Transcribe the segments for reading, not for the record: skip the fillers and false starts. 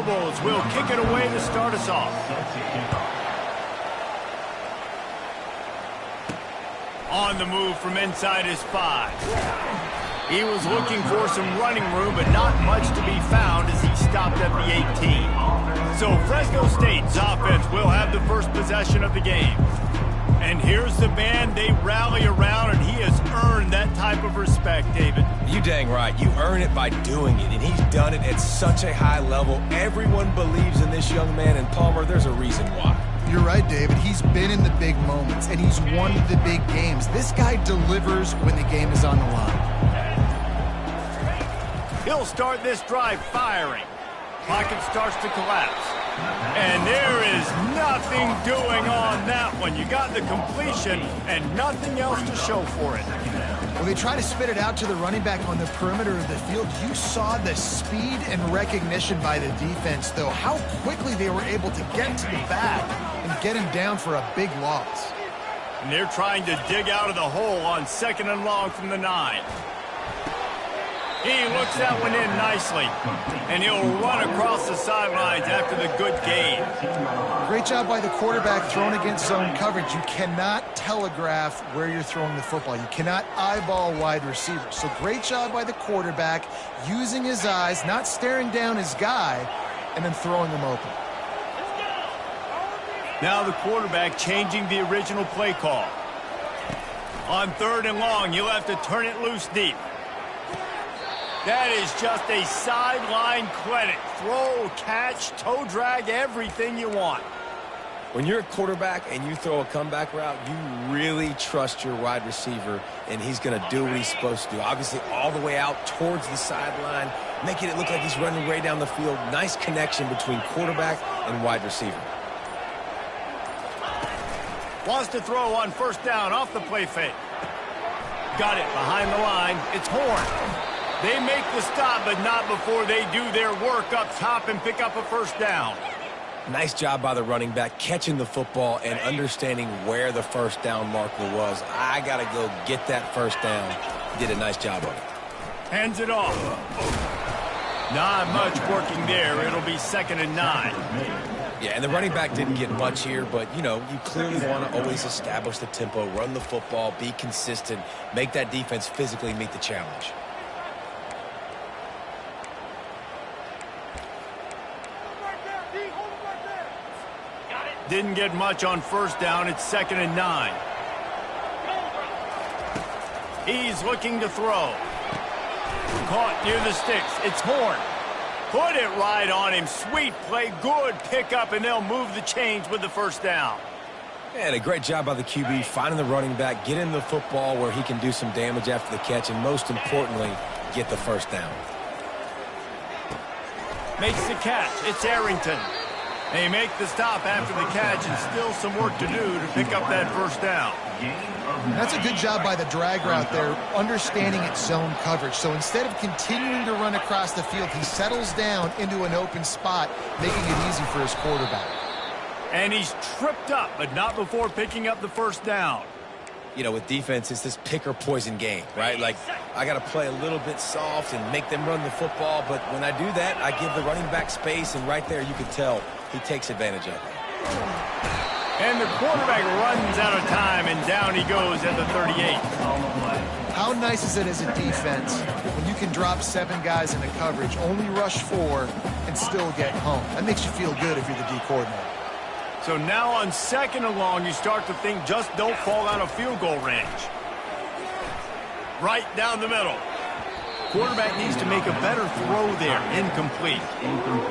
Nobles will kick it away to start us off. On the move from inside his 5. He was looking for some running room, but not much to be found as he stopped at the 18. So Fresno State's offense will have the first possession of the game. And here's the band they rally around, and he has earned that type of respect, David. You dang right. You earn it by doing it, and he's done it at such a high level. Everyone believes in this young man, and Palmer, there's a reason why. You're right, David. He's been in the big moments, and he's won the big games. This guy delivers when the game is on the line. He'll start this drive firing. Pocket starts to collapse. And there is nothing doing on that one. You got the completion and nothing else to show for it. When they try to spit it out to the running back on the perimeter of the field, you saw the speed and recognition by the defense, though, how quickly they were able to get to the back and get him down for a big loss. And they're trying to dig out of the hole on 2nd and long from the 9. He looks that one in nicely, and he'll run across the sidelines after the good gain. Great job by the quarterback throwing against zone coverage. You cannot telegraph where you're throwing the football. You cannot eyeball wide receivers. So great job by the quarterback using his eyes, not staring down his guy, and then throwing him open. Now the quarterback changing the original play call. On 3rd and long, you'll have to turn it loose deep. That is just a sideline clinic. Throw, catch, toe drag, everything you want. When you're a quarterback and you throw a comeback route, you really trust your wide receiver, and he's going to do what he's supposed to do. Obviously, all the way out towards the sideline, making it look like he's running way down the field. Nice connection between quarterback and wide receiver. Wants to throw on 1st down off the play fake. Got it behind the line. It's Horn. They make the stop, but not before they do their work up top and pick up a 1st down. Nice job by the running back catching the football and understanding where the 1st down marker was. I got to go get that 1st down. Did a nice job of it. Hands it off. Not much working there. It'll be 2nd and 9. Yeah, and the running back didn't get much here, but, you know, you clearly want to always establish the tempo, run the football, be consistent, make that defense physically meet the challenge. Didn't get much on 1st down. It's 2nd and 9. He's looking to throw. Caught near the sticks. It's Horn. Put it right on him. Sweet play. Good pickup, and they'll move the chains with the 1st down. And a great job by the QB finding the running back, getting the football where he can do some damage after the catch, and most importantly, get the 1st down. Makes the catch. It's Arrington. They make the stop after the catch, and still some work to do to pick up that 1st down. That's a good job by the drag route there, understanding its zone coverage. So instead of continuing to run across the field, he settles down into an open spot, making it easy for his quarterback. And he's tripped up, but not before picking up the 1st down. You know, with defense, it's this pick or poison game, right? Like, I got to play a little bit soft and make them run the football, but when I do that, I give the running back space, and right there you can tell he takes advantage of it. And the quarterback runs out of time, and down he goes at the 38. How nice is it as a defense when you can drop 7 guys into coverage, only rush 4, and still get home? That makes you feel good if you're the D coordinator. So now on 2nd and long, you start to think just don't fall out of field goal range. Right down the middle. Quarterback needs to make a better throw there. Incomplete.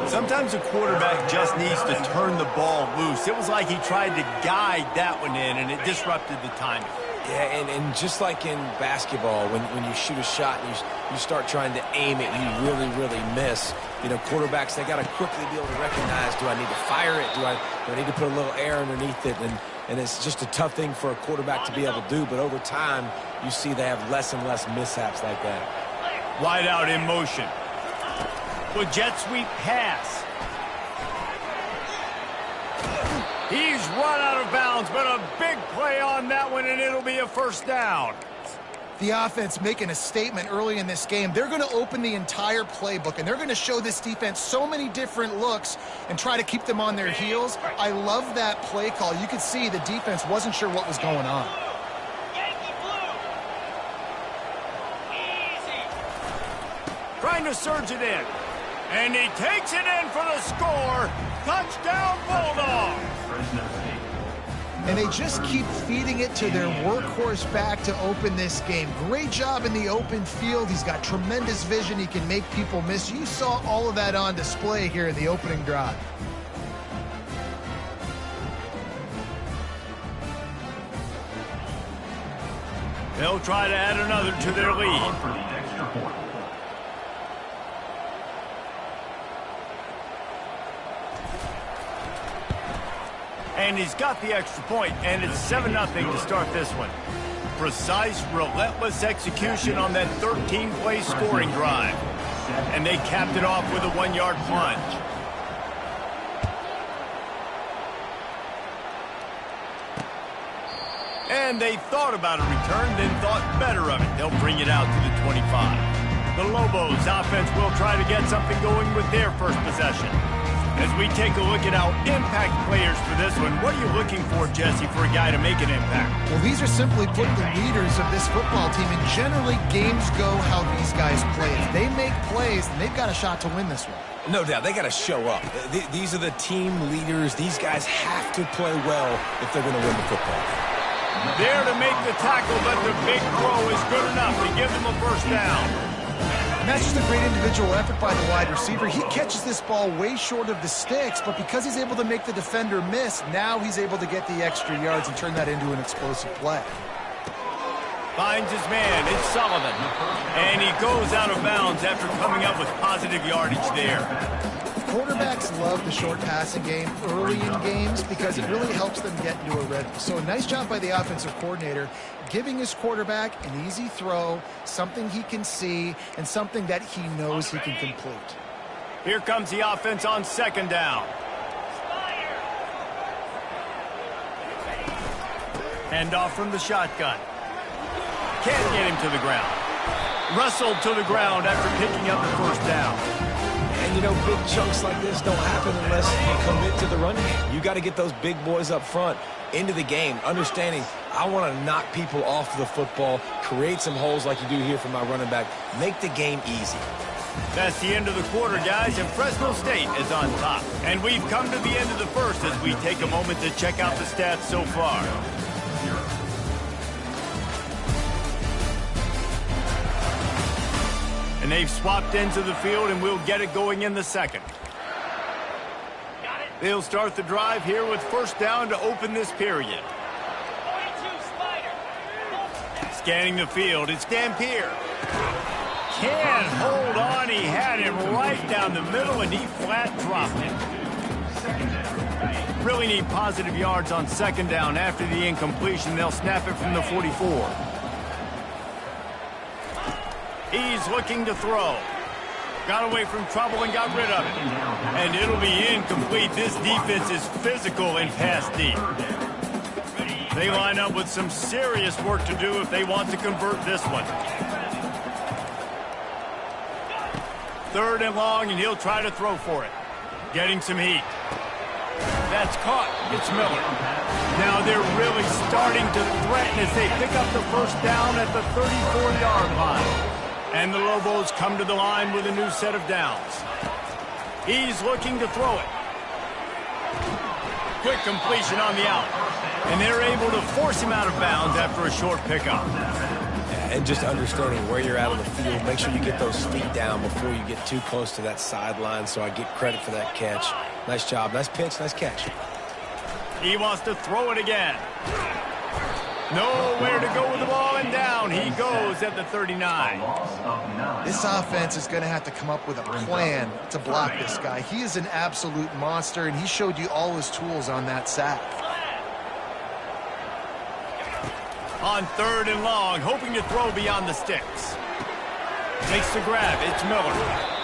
Sometimes a quarterback just needs to turn the ball loose. It was like he tried to guide that one in, and it disrupted the timing. Yeah, and just like in basketball, when you shoot a shot and you start trying to aim it and you really, really miss, you know, quarterbacks, they got to quickly be able to recognize, do I need to fire it? Do I need to put a little air underneath it? And it's just a tough thing for a quarterback to be able to do, but over time, you see they have less and less mishaps like that. Wide out in motion. With jet sweep pass. He's run out of bounds, but a big play on that one, and it'll be a 1st down. The offense making a statement early in this game. They're going to open the entire playbook, and they're going to show this defense so many different looks and try to keep them on their heels. I love that play call. You could see the defense wasn't sure what was going on. Trying to surge it in. And he takes it in for the score. Touchdown, Bulldogs. And they just keep feeding it to their workhorse back to open this game. Great job in the open field. He's got tremendous vision. He can make people miss. You saw all of that on display here in the opening drive. They'll try to add another to their lead. And he's got the extra point, and it's 7-0 to start this one. Precise, relentless execution on that 13-play scoring drive. And they capped it off with a 1-yard plunge. And they thought about a return, then thought better of it. They'll bring it out to the 25. The Lobos offense will try to get something going with their first possession. As we take a look at our impact players for this one, what are you looking for, Jesse, for a guy to make an impact? Well, these are simply put the leaders of this football team, and generally games go how these guys play. If they make plays, then they've got a shot to win this one. No doubt, they got to show up. These are the team leaders. These guys have to play well if they're going to win the football game. There to make the tackle, but the big throw is good enough to give them a first down. And that's just a great individual effort by the wide receiver. He catches this ball way short of the sticks, but because he's able to make the defender miss, now he's able to get the extra yards and turn that into an explosive play. Finds his man, it's Sullivan. And he goes out of bounds after coming up with positive yardage there. Quarterbacks love the short passing game early in games because it really helps them get into a rhythm. So a nice job by the offensive coordinator giving his quarterback an easy throw, something he can see, and something that he knows he can complete. Here comes the offense on second down. Hand off from the shotgun. Can't get him to the ground. Wrestled to the ground after picking up the first down. And, you know, big chunks like this don't happen unless you commit to the run game. You got to get those big boys up front into the game, understanding I want to knock people off the football, create some holes like you do here for my running back, make the game easy. That's the end of the quarter, guys, and Fresno State is on top. And we've come to the end of the first as we take a moment to check out the stats so far. And they've swapped into the field, and we'll get it going in the second. They'll start the drive here with first down to open this period. Scanning the field, it's Dampier. Can't hold on, he had him right down the middle, and he flat dropped it. Really need positive yards on second down. After the incompletion, they'll snap it from the 44. He's looking to throw. Got away from trouble and got rid of it. And it'll be incomplete. This defense is physical and pass deep. They line up with some serious work to do if they want to convert this one. Third and long, and he'll try to throw for it. Getting some heat. That's caught. It's Miller. Now they're really starting to threaten as they pick up the first down at the 34-yard line. And the Lobos come to the line with a new set of downs. He's looking to throw it. Quick completion on the out. And they're able to force him out of bounds after a short pickup. And just understanding where you're at on the field, make sure you get those feet down before you get too close to that sideline, so I get credit for that catch. Nice job, nice pitch, nice catch. He wants to throw it again. Nowhere to go with the ball, and down he goes at the 39. This offense is going to have to come up with a plan to block this guy. He is an absolute monster, and he showed you all his tools on that sack. On third and long, hoping to throw beyond the sticks. Makes the grab. It's Miller.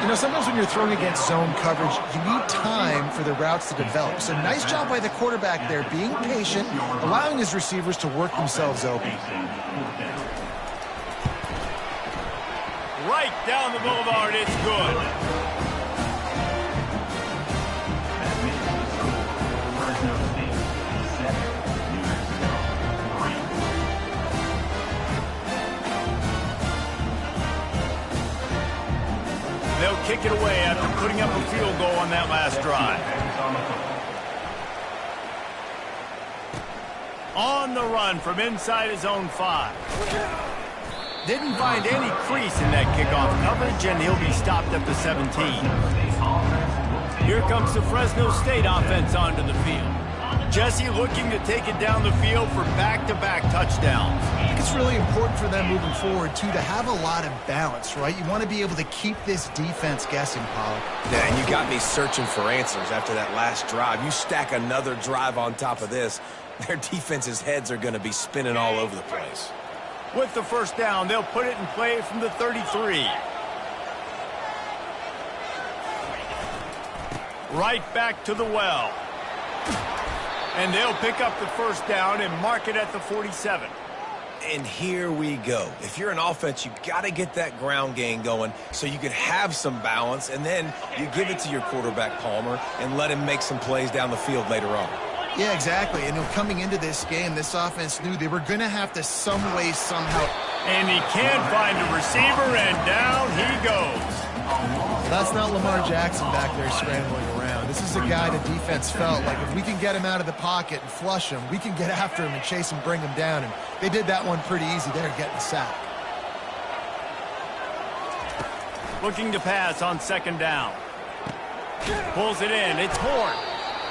You know, sometimes when you're throwing against zone coverage, you need time for the routes to develop. So nice job by the quarterback there, being patient, allowing his receivers to work themselves open. Right down the boulevard, it's good. They'll kick it away after putting up a field goal on that last drive. On the run from inside his own 5. Didn't find any crease in that kickoff coverage, and he'll be stopped at the 17. Here comes the Fresno State offense onto the field. Jesse looking to take it down the field for back-to-back touchdowns. I think it's really important for them moving forward, too, to have a lot of balance, right? You want to be able to keep this defense guessing, Pollard. Yeah, and you got me searching for answers after that last drive. You stack another drive on top of this, their defense's heads are going to be spinning all over the place. With the first down, they'll put it in play from the 33. Right back to the well. And they'll pick up the first down and mark it at the 47. And here we go. If you're an offense, you've got to get that ground game going so you can have some balance, and then you give it to your quarterback, Palmer, and let him make some plays down the field later on. Yeah, exactly. And coming into this game, this offense knew they were going to have to some way, somehow. And he can't find a receiver, and down he goes. That's not Lamar Jackson back there scrambling around. This is a guy the defense felt like if we can get him out of the pocket and flush him, we can get after him and chase him, bring him down. And they did that one pretty easy there, getting a sack. Looking to pass on second down. Pulls it in. It's Horn.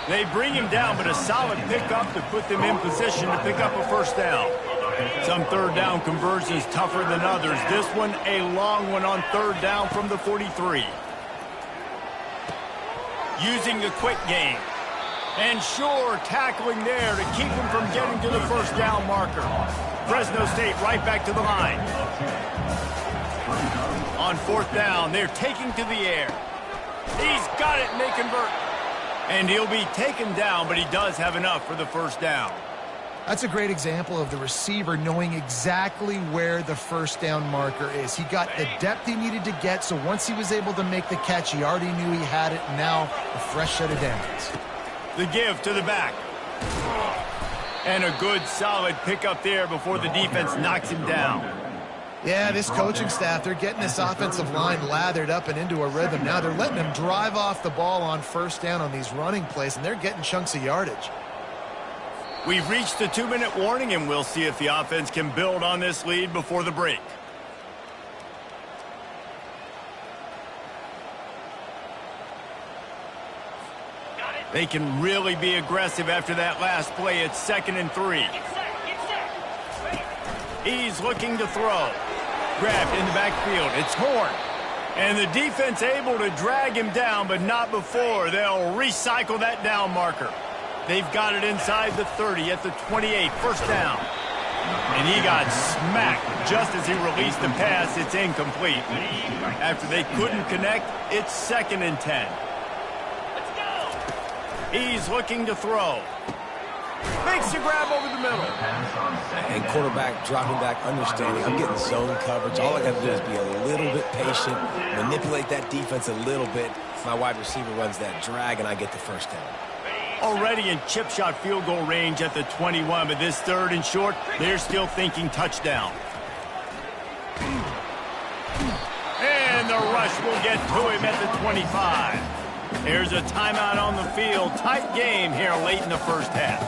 They bring him down, but a solid pickup to put them in position to pick up a first down. Some third down conversions tougher than others. This one a long one on third down from the 43. Using the quick game. And sure, tackling there to keep him from getting to the first down marker. Fresno State right back to the line. On fourth down, they're taking to the air. He's got it, and they convert. And he'll be taken down, but he does have enough for the first down. That's a great example of the receiver knowing exactly where the first down marker is. He got the depth he needed to get, so once he was able to make the catch, he already knew he had it, and now a fresh set of downs. The give to the back. And a good, solid pickup there before the defense knocks him down. Yeah, this coaching staff, they're getting this offensive line lathered up and into a rhythm. Now they're letting them drive off the ball on first down on these running plays, and they're getting chunks of yardage. We've reached the 2-minute warning, and we'll see if the offense can build on this lead before the break. They can really be aggressive after that last play. It's 2nd and 3. He's looking to throw. Grabbed in the backfield. It's Horn. And the defense able to drag him down, but not before. They'll recycle that down marker. They've got it inside the 30 at the 28. First down. And he got smacked just as he released the pass. It's incomplete. After they couldn't connect, it's 2nd and 10. He's looking to throw. Makes the grab over the middle. And quarterback dropping back, understanding I'm getting zone coverage. All I got to do is be a little bit patient, manipulate that defense a little bit. My wide receiver runs that drag, and I get the first down. Already in chip shot field goal range at the 21, but this 3rd and short, they're still thinking touchdown. And the rush will get to him at the 25. There's a timeout on the field. Tight game here late in the first half.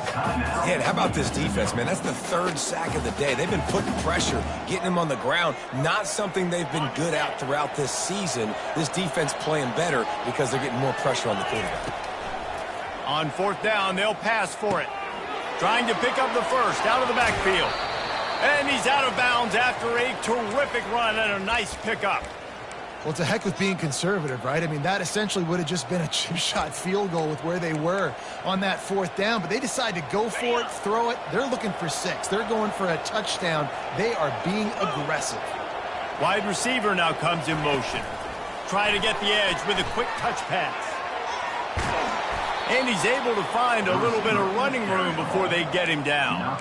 Yeah, how about this defense, man? That's the 3rd sack of the day. They've been putting pressure, getting him on the ground. Not something they've been good at throughout this season. This defense playing better because they're getting more pressure on the quarterback. On fourth down, they'll pass for it. Trying to pick up the first out of the backfield. And he's out of bounds after a terrific run and a nice pickup. Well, it's a heck with being conservative, right? I mean, that essentially would have just been a chip shot field goal with where they were on that fourth down, but they decide to go for it, throw it. They're looking for 6. They're going for a touchdown. They are being aggressive. Wide receiver now comes in motion. Try to get the edge with a quick touch pass. And he's able to find a little bit of running room before they get him down.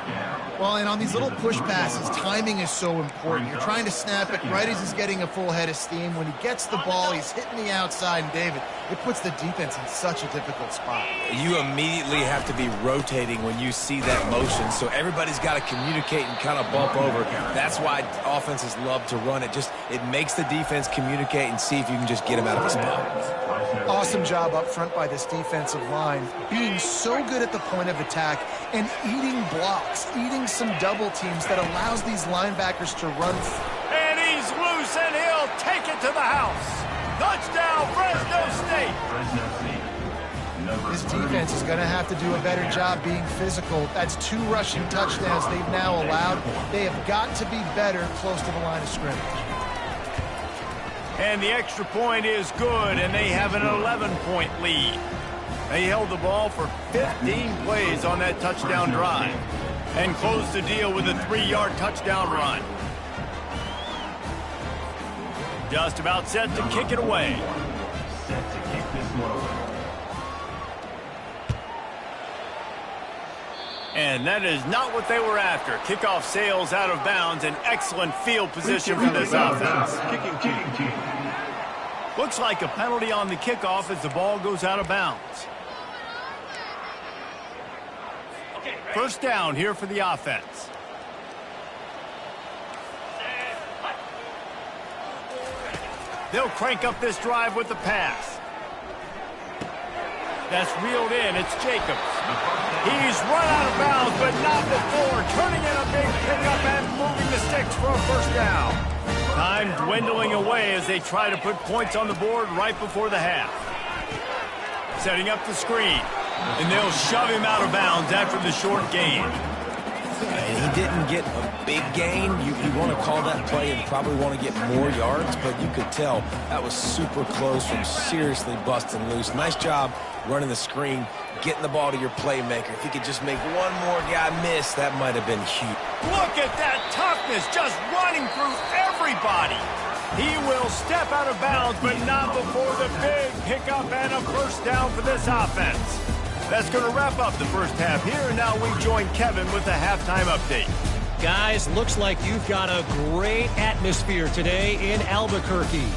Well, and on these little push passes, timing is so important. You're trying to snap it right as he's getting a full head of steam. When he gets the ball, he's hitting the outside, and David, it puts the defense in such a difficult spot. You immediately have to be rotating when you see that motion, so everybody's got to communicate and kind of bump over. That's why offenses love to run it. It makes the defense communicate and see if you can just get him out of his spot. Awesome job up front by this defensive line, being so good at the point of attack and eating blocks, eating some double teams that allows these linebackers to run. And he's loose, and he'll take it to the house. Touchdown, Fresno State. This defense is going to have to do a better job being physical. That's 2 rushing touchdowns they've now allowed. They have got to be better close to the line of scrimmage. And the extra point is good, and they have an 11-point lead. They held the ball for 15 plays on that touchdown drive and closed the deal with a 3-yard touchdown run. Just about set to kick it away. And that is not what they were after. Kickoff sails out of bounds, and excellent field position for this offense. Looks like a penalty on the kickoff as the ball goes out of bounds. First down here for the offense. They'll crank up this drive with the pass. That's reeled in. It's Jacobs. He's run out of bounds, but not before turning in a big pickup and moving the sticks for a first down. Time dwindling away as they try to put points on the board right before the half. Setting up the screen, and they'll shove him out of bounds after the short gain. And he didn't get a big gain. You want to call that play and probably want to get more yards, but you could tell that was super close from seriously busting loose. Nice job running the screen, getting the ball to your playmaker. If he could just make one more guy miss, that might have been huge. Look at that toughness, just running through everybody. He will step out of bounds, but not before the big pickup and a first down for this offense. That's going to wrap up the first half here, and now we join Kevin with the halftime update. Guys, looks like you've got a great atmosphere today in Albuquerque.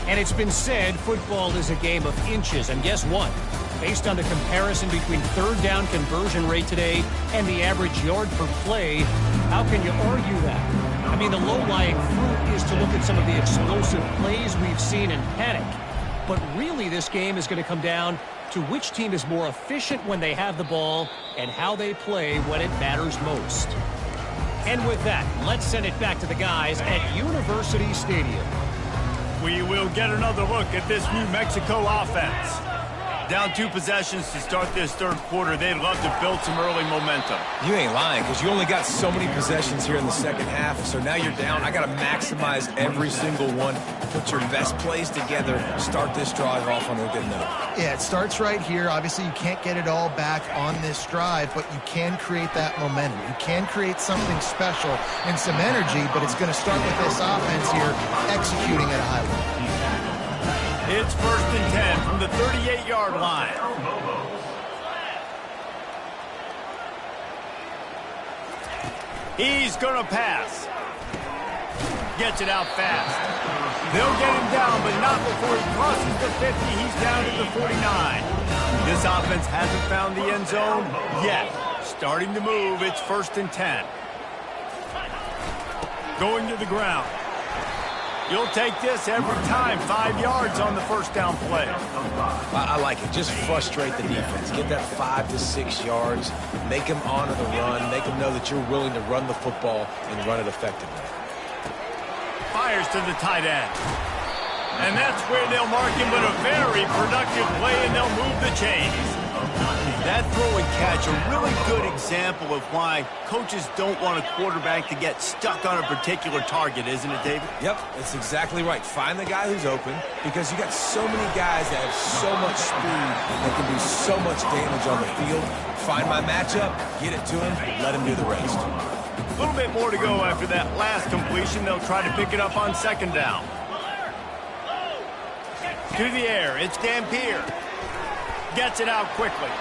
And it's been said football is a game of inches, and guess what? Based on the comparison between third down conversion rate today and the average yard per play, how can you argue that? I mean, the low-lying fruit is to look at some of the explosive plays we've seen in panic. But really, this game is going to come down to which team is more efficient when they have the ball and how they play when it matters most. And with that, let's send it back to the guys at University Stadium. We will get another look at this New Mexico offense. Down 2 possessions to start this third quarter. They'd love to build some early momentum. You ain't lying, because you only got so many possessions here in the second half, so now you're down. I got to maximize every single one. Put your best plays together. Start this drive off on a good note. Yeah, it starts right here. Obviously, you can't get it all back on this drive, but you can create that momentum. You can create something special and some energy, but it's going to start with this offense here executing at a high level. It's 1st and 10 from the 38-yard line. He's going to pass. Gets it out fast. They'll get him down, but not before he crosses the 50. He's down to the 49. This offense hasn't found the end zone yet. Starting to move. It's 1st and 10. Going to the ground. You'll take this every time. 5 yards on the first down play. I like it. Just frustrate the defense. Get that 5 to 6 yards. Make them honor the run. Make them know that you're willing to run the football and run it effectively. Fires to the tight end. And that's where they'll mark him, but a very productive play, and they'll move the chains. That throw and catch, a really good example of why coaches don't want a quarterback to get stuck on a particular target, isn't it, David? Yep, that's exactly right. Find the guy who's open, because you got so many guys that have so much speed that can do so much damage on the field. Find my matchup, get it to him, let him do the rest. A little bit more to go after that last completion. They'll try to pick it up on 2nd down. To the air, it's Dampier. gets it out quickly.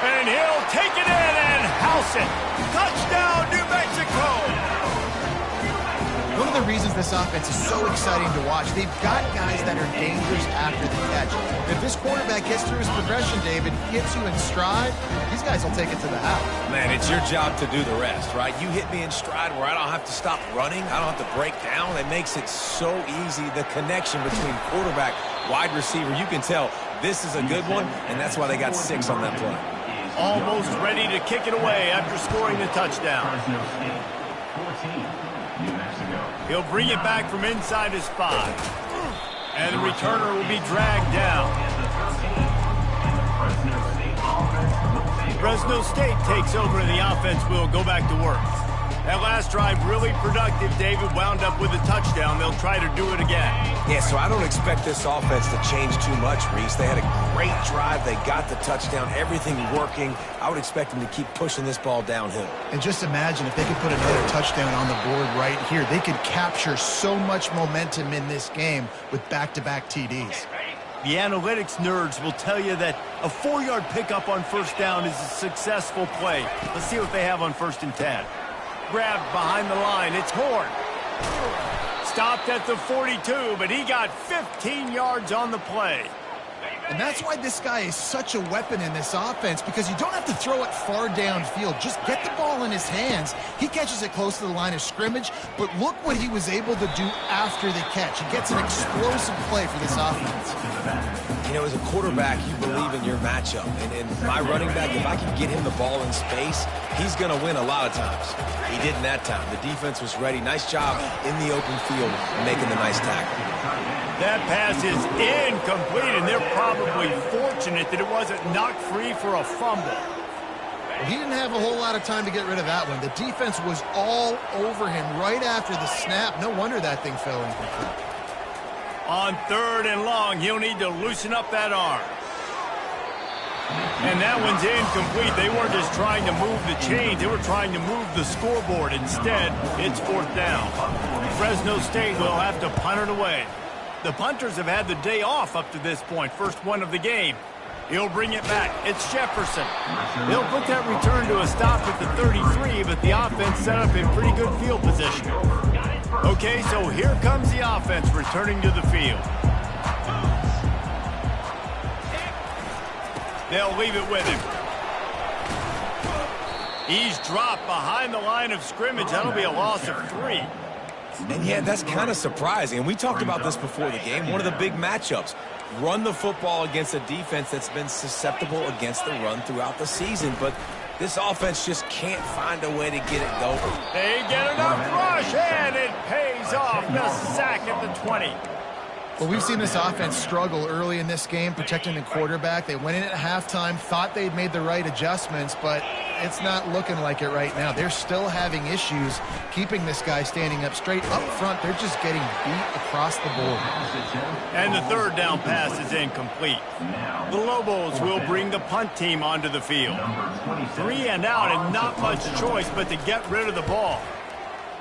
And he'll take it in and house it. Touchdown, New Mexico! One of the reasons this offense is so exciting to watch, they've got guys that are dangerous after the catch. If this quarterback gets through his progression, David, gets you in stride, these guys will take it to the house. Man, it's your job to do the rest, right? You hit me in stride where I don't have to stop running. I don't have to break down. It makes it so easy. The connection between quarterback, wide receiver, you can tell this is a good one, and that's why they got 6 on that play. Almost ready to kick it away after scoring the touchdown. He'll bring it back from inside his 5. And the returner will be dragged down. Fresno State takes over and the offense will go back to work. That last drive really productive. David wound up with a touchdown. They'll try to do it again. Yeah, so I don't expect this offense to change too much, Reese. They had a great drive. They got the touchdown. Everything working. I would expect them to keep pushing this ball downhill. And just imagine if they could put another touchdown on the board right here. They could capture so much momentum in this game with back-to-back TDs. The analytics nerds will tell you that a 4-yard pickup on first down is a successful play. Let's see what they have on 1st and 10. Grabbed behind the line. It's Horn. Stopped at the 42, but he got 15 yards on the play. And that's why this guy is such a weapon in this offense, because you don't have to throw it far downfield. Just get the ball in his hands. He catches it close to the line of scrimmage, but look what he was able to do after the catch. He gets an explosive play for this offense. You know, as a quarterback, you believe in your matchup. And my running back, if I can get him the ball in space, he's going to win a lot of times. He didn't that time. The defense was ready. Nice job in the open field making the nice tackle. That pass is incomplete, and they're probably fortunate that it wasn't knocked free for a fumble. Well, he didn't have a whole lot of time to get rid of that one. The defense was all over him right after the snap. No wonder that thing fell incomplete. On 3rd and long, he'll need to loosen up that arm. And that one's incomplete. They weren't just trying to move the chains. They were trying to move the scoreboard. Instead, it's 4th down. Fresno State will have to punt it away. The punters have had the day off up to this point. First one of the game. He'll bring it back. It's Jefferson. They'll put that return to a stop at the 33, but the offense set up in pretty good field position. Okay, so here comes the offense returning to the field. They'll leave it with him. He's dropped behind the line of scrimmage. That'll be a loss of 3. And yeah, that's kind of surprising. And we talked about this before the game. One of the big matchups. Run the football against a defense that's been susceptible against the run throughout the season. But this offense just can't find a way to get it going. They get enough rush, and it pays off. The sack at the 20. Well, we've seen this offense struggle early in this game, protecting the quarterback. They went in at halftime, thought they'd made the right adjustments, but it's not looking like it right now. They're still having issues keeping this guy standing up straight. Up front, they're just getting beat across the board. And the 3rd down pass is incomplete. The Lobos will bring the punt team onto the field. 3 and out, and not much choice but to get rid of the ball.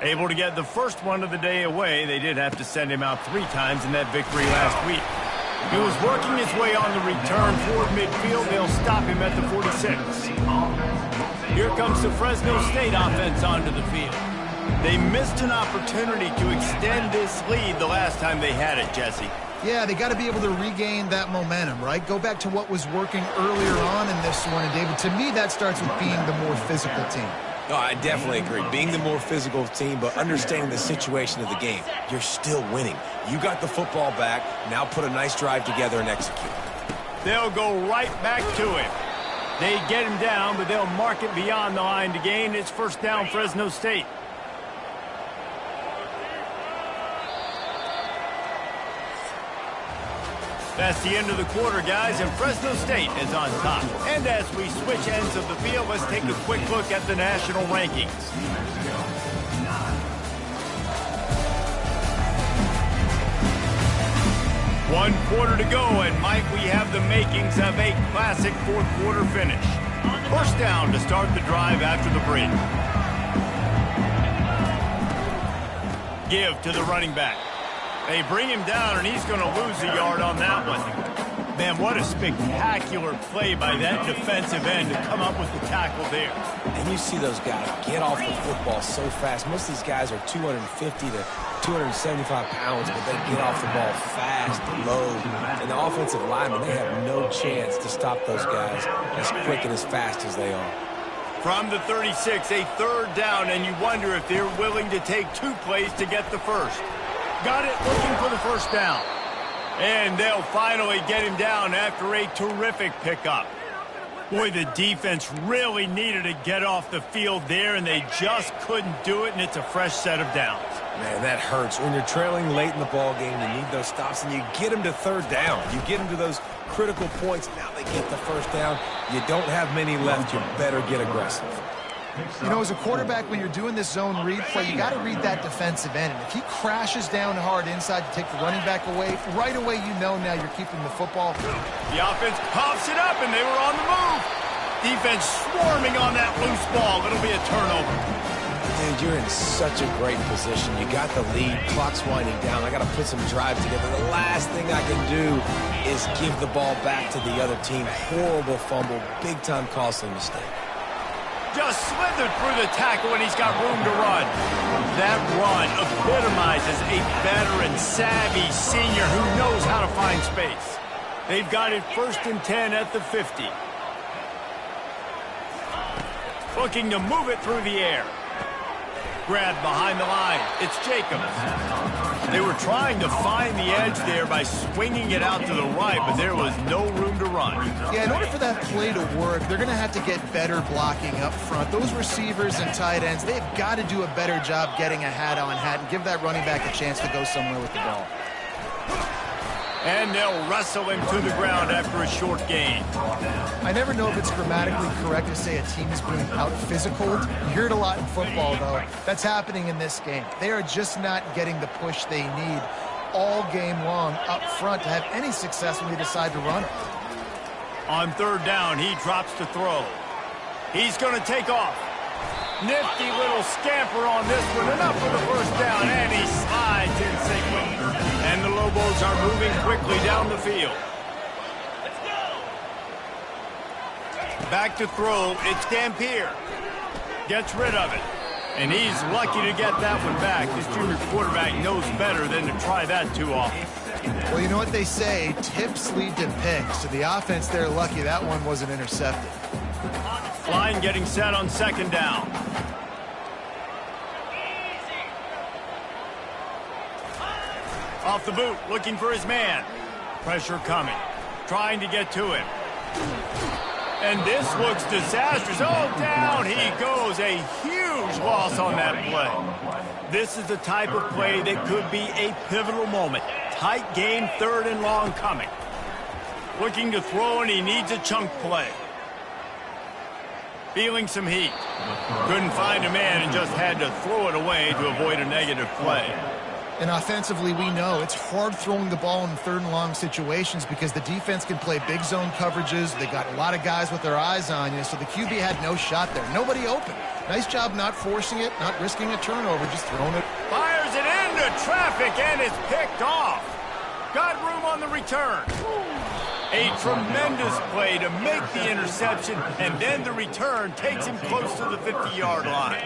Able to get the first one of the day away. They did have to send him out 3 times in that victory last week. He was working his way on the return toward midfield. They'll stop him at the 46. Here comes the Fresno State offense onto the field. They missed an opportunity to extend this lead the last time they had it, Jesse. Yeah, they got to be able to regain that momentum, right? Go back to what was working earlier on in this one. And, David, to me, that starts with being the more physical team. No, I definitely agree. Being the more physical team, but understanding the situation of the game. You're still winning. You got the football back. Now put a nice drive together and execute. They'll go right back to him. They get him down, but they'll mark it beyond the line to gain. It's 1st down, Fresno State. That's the end of the quarter, guys, and Fresno State is on top. And as we switch ends of the field, let's take a quick look at the national rankings. One quarter to go, and Mike, we have the makings of a classic 4th quarter finish. First down to start the drive after the break. Give to the running back. They bring him down, and he's going to lose a yard on that one. Man, what a spectacular play by that defensive end to come up with the tackle there. And you see those guys get off the football so fast. Most of these guys are 250 to 275 pounds, but they get off the ball fast, low. And the offensive linemen, they have no chance to stop those guys as quick and as fast as they are. From the 36, a third down, and you wonder if they're willing to take 2 plays to get the first. Got it, looking for the first down. And they'll finally get him down after a terrific pickup. Boy, the defense really needed to get off the field there, and they just couldn't do it, and it's a fresh set of downs. Man, that hurts. When you're trailing late in the ball game, you need those stops, and you get them to third down. You get them to those critical points. Now they get the first down. You don't have many left. You better get aggressive. You know, as a quarterback, when you're doing this zone read play, you got to read that defensive end. And if he crashes down hard inside to take the running back away, right away you know now you're keeping the football. The offense pops it up, and they were on the move. Defense swarming on that loose ball. It'll be a turnover. Dude, you're in such a great position. You got the lead. Clock's winding down. I got to put some drive together. The last thing I can do is give the ball back to the other team. Horrible fumble. Big-time costly mistake. Just slithered through the tackle, and he's got room to run. That run epitomizes a veteran, savvy senior who knows how to find space. They've got it 1st and 10 at the 50. Looking to move it through the air. Grabbed behind the line. It's Jacobs. They were trying to find the edge there by swinging it out to the right, but there was no room to run. Yeah, in order for that play to work, they're going to have to get better blocking up front. Those receivers and tight ends, they've got to do a better job getting a hat-on-hat and give that running back a chance to go somewhere with the ball. And they'll wrestle him to the ground after a short gain. I never know if it's grammatically correct to say a team is being out-physicaled. You hear it a lot in football, though. That's happening in this game. They are just not getting the push they need all game long up front to have any success when they decide to run it. On 3rd down, he drops to throw. He's going to take off. Nifty little scamper on this one. Enough for the first down, and he slides in safely. And the Lobos are moving quickly down the field. Back to throw, it's Dampier. Gets rid of it. And he's lucky to get that one back. This junior quarterback knows better than to try that too often. Well, you know what they say, tips lead to picks. So the offense, they're lucky that one wasn't intercepted. Line getting set on 2nd down. Off the boot, looking for his man. Pressure coming. Trying to get to him. And this looks disastrous. Oh, down he goes. A huge loss on that play. This is the type of play that could be a pivotal moment. Tight game, 3rd and long coming. Looking to throw, and he needs a chunk play. Feeling some heat. Couldn't find a man and just had to throw it away to avoid a negative play. And offensively, we know it's hard throwing the ball in 3rd and long situations because the defense can play big zone coverages. They got a lot of guys with their eyes on you, so the QB had no shot there. Nobody open. Nice job not forcing it, not risking a turnover, just throwing it. Fires it into traffic, and it's picked off. Got room on the return. A tremendous play to make the interception, and then the return takes him close to the 50-yard line.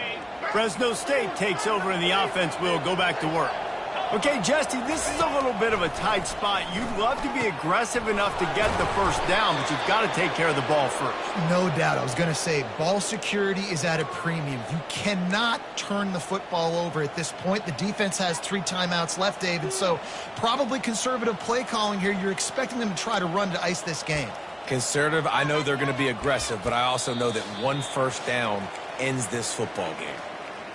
Fresno State takes over, and the offense will go back to work. Okay, Jesse, this is a little bit of a tight spot. You'd love to be aggressive enough to get the first down, but you've got to take care of the ball first. No doubt. I was going to say, ball security is at a premium. You cannot turn the football over at this point. The defense has 3 timeouts left, David, so probably conservative play calling here. You're expecting them to try to run to ice this game. Conservative, I know they're going to be aggressive, but I also know that 1 first down ends this football game.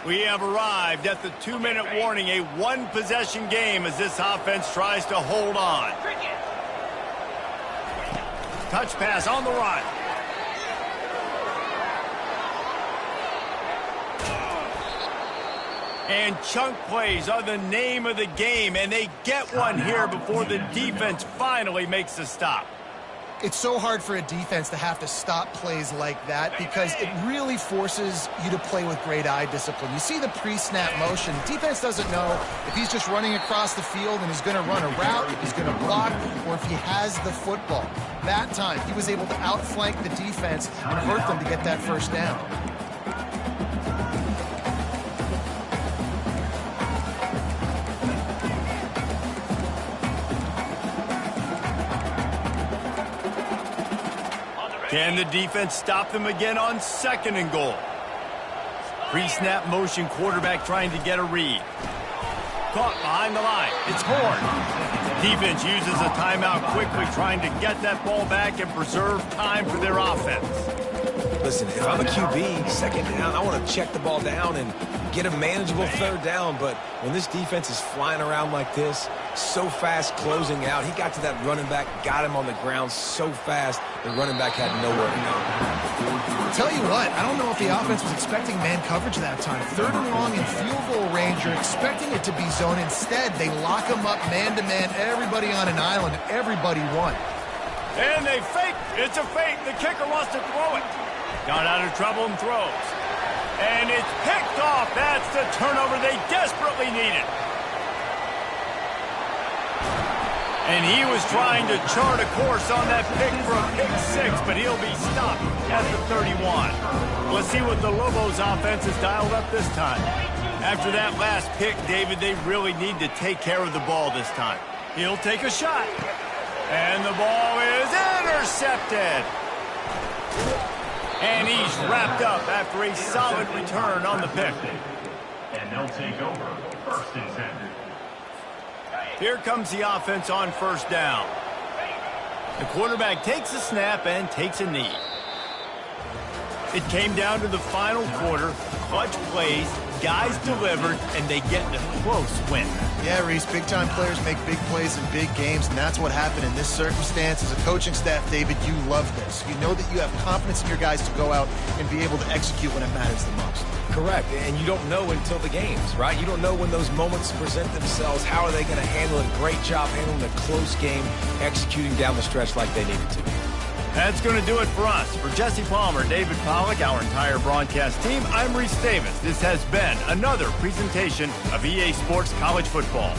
We have arrived at the 2-minute warning, a 1-possession game as this offense tries to hold on. Touch pass on the run. And chunk plays are the name of the game, and they get one here before the defense finally makes the stop. It's so hard for a defense to have to stop plays like that because it really forces you to play with great eye discipline. You see the pre-snap motion. The defense doesn't know if he's just running across the field and he's going to run a route, if he's going to block, or if he has the football. That time, he was able to outflank the defense and hurt them to get that first down. Can the defense stop them again on 2nd and goal? Pre-snap motion, quarterback trying to get a read. Caught behind the line. It's Horn. Defense uses a timeout quickly, trying to get that ball back and preserve time for their offense. Listen, if I'm a QB, 2nd down, I want to check the ball down and get a manageable 3rd down. But when this defense is flying around like this, so fast closing out, he got to that running back, got him on the ground so fast, the running back had nowhere to go. I'll tell you what, I don't know if the offense was expecting man coverage that time. 3rd and long in field goal range, you're expecting it to be zone. Instead, they lock him up man-to-man, everybody on an island, everybody won. And they fake. It's a fake. The kicker wants to throw it. Got out of trouble and throws. And it's picked off. That's the turnover they desperately needed. And he was trying to chart a course on that pick for a pick 6, but he'll be stopped at the 31. Let's see what the Lobos offense has dialed up this time. After that last pick, David, they really need to take care of the ball this time. He'll take a shot. And the ball is intercepted. And he's wrapped up after a solid return on the pick. And they'll take over 1st and 10. Here comes the offense on 1st down. The quarterback takes a snap and takes a knee. It came down to the final quarter. Clutch plays, guys delivered, and they get a close win. Yeah, Reese, big-time players make big plays in big games, and that's what happened in this circumstance. As a coaching staff, David, you love this. You know that you have confidence in your guys to go out and be able to execute when it matters the most. Correct, and you don't know until the games, right? You don't know when those moments present themselves. How are they going to handle it? Great job handling a close game, executing down the stretch like they needed to. That's going to do it for us. For Jesse Palmer, David Pollack, our entire broadcast team, I'm Reese Davis. This has been another presentation of EA Sports College Football.